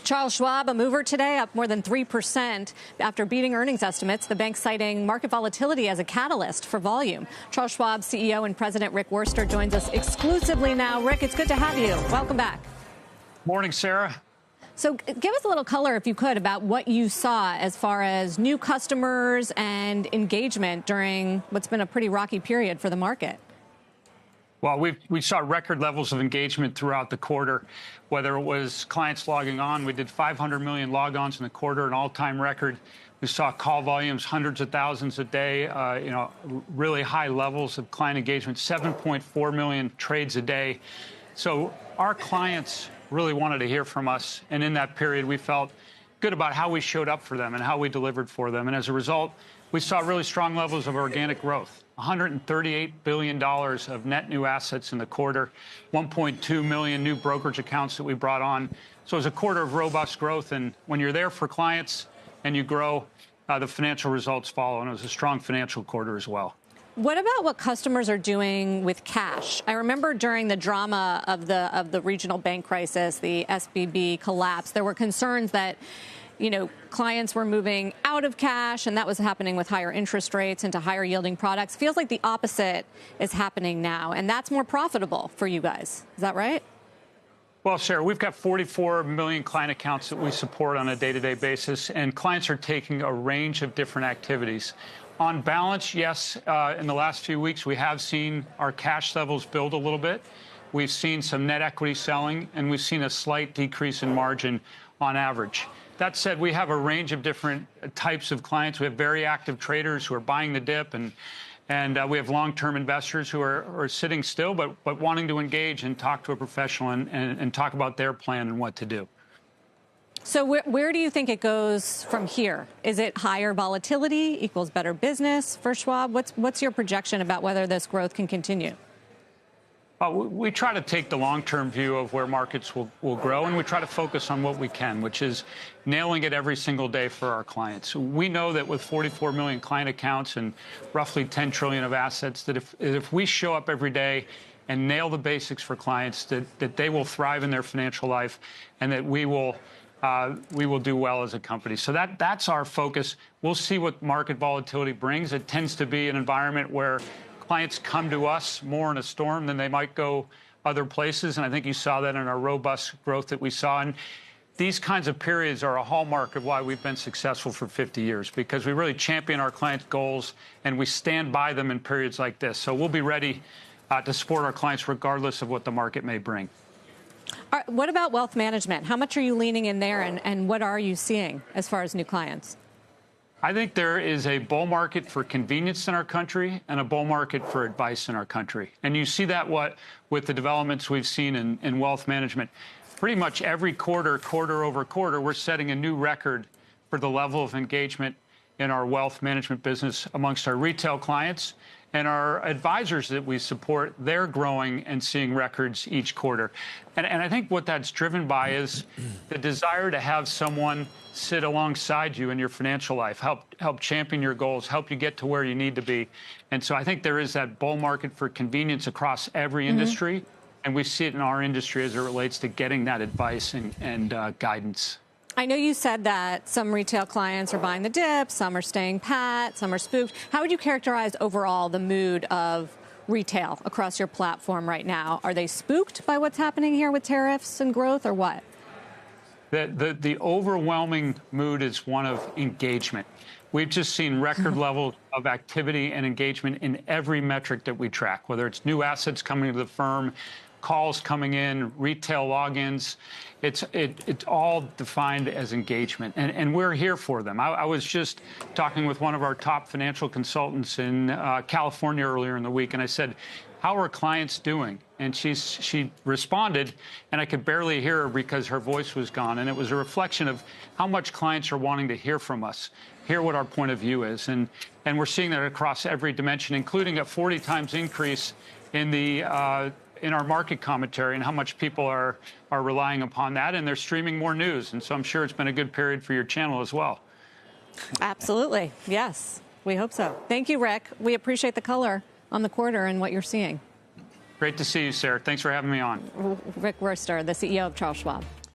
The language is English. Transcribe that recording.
Charles Schwab, a mover today, up more than 3% after beating earnings estimates. The bank citing market volatility as a catalyst for volume. Charles Schwab CEO and President Rick Wurster joins us exclusively now. Rick, it's good to have you. Welcome back. Morning, Sarah. So give us a little color, if you could, about what you saw as far as new customers and engagement during what's been a pretty rocky period for the market. Well, we saw record levels of engagement throughout the quarter, whether it was clients logging on. We did 500 million logons in the quarter, an all-time record. We saw call volumes, hundreds of thousands a day, really high levels of client engagement, 7.4 million trades a day. So our clients really wanted to hear from us. And in that period, we felt good about how we showed up for them and how we delivered for them. And as a result, we saw really strong levels of organic growth. $138 billion of net new assets in the quarter, 1.2 million new brokerage accounts that we brought on. So it was a quarter of robust growth. And when you're there for clients and you grow, the financial results follow. And it was a strong financial quarter as well. What about what customers are doing with cash? I remember during the drama of the regional bank crisis, the SVB collapse, there were concerns that clients were moving out of cash, and that was happening with higher interest rates into higher yielding products. Feels like the opposite is happening now, and that's more profitable for you guys. Is that right? Well, Sarah, we've got 44 million client accounts that we support on a day-to-day basis, and clients are taking a range of different activities. On balance, yes, in the last few weeks, we have seen our cash levels build a little bit. We've seen some net equity selling, and we've seen a slight decrease in margin on average. That said, we have a range of different types of clients. We have very active traders who are buying the dip, and we have long-term investors who are sitting still but wanting to engage and talk to a professional and talk about their plan and what to do. So where do you think it goes from here? Is it higher volatility equals better business for Schwab? What's your projection about whether this growth can continue? We try to take the long-term view of where markets will grow, and we try to focus on what we can, which is nailing it every single day for our clients. We know that with 44 million client accounts and roughly 10 trillion of assets, that if we show up every day and nail the basics for clients, that they will thrive in their financial life, and that we will do well as a company. So that's our focus. We'll see what market volatility brings. It tends to be an environment where clients come to us more in a storm than they might go other places. And I think you saw that in our robust growth that we saw. And these kinds of periods are a hallmark of why we've been successful for 50 years, because we really champion our clients' goals and we stand by them in periods like this. So we'll be ready to support our clients regardless of what the market may bring. What about wealth management? How much are you leaning in there, and what are you seeing as far as new clients? I think there is a bull market for convenience in our country and a bull market for advice in our country. And you see that with the developments we've seen in wealth management. Pretty much every quarter over quarter, we're setting a new record for the level of engagement in our wealth management business amongst our retail clients. And our advisors that we support, they're growing and seeing records each quarter. And I think what that's driven by is the desire to have someone sit alongside you in your financial life, help champion your goals, help you get to where you need to be. And so I think there is that bull market for convenience across every industry. And we see it in our industry as it relates to getting that advice and guidance. I know you said that some retail clients are buying the dip, some are staying pat, some are spooked. How would you characterize overall the mood of retail across your platform right now? Are they spooked by what's happening here with tariffs and growth, or what? The overwhelming mood is one of engagement. We've just seen record levels of activity and engagement in every metric that we track, whether it's new assets coming to the firm, calls coming in, retail logins. It's all defined as engagement, and we're here for them. I was just talking with one of our top financial consultants in California earlier in the week, and I said, "How are clients doing?" And she responded, and I could barely hear her because her voice was gone. And it was a reflection of how much clients are wanting to hear from us, hear what our point of view is, and we're seeing that across every dimension, including a 40 times increase in our market commentary and how much people are relying upon that, and they're streaming more news. And so I'm sure it's been a good period for your channel as well. Absolutely. Yes, we hope so. Thank you, Rick. We appreciate the color on the quarter and what you're seeing. Great to see you, Sarah. Thanks for having me on. Rick Wurster, the CEO of Charles Schwab.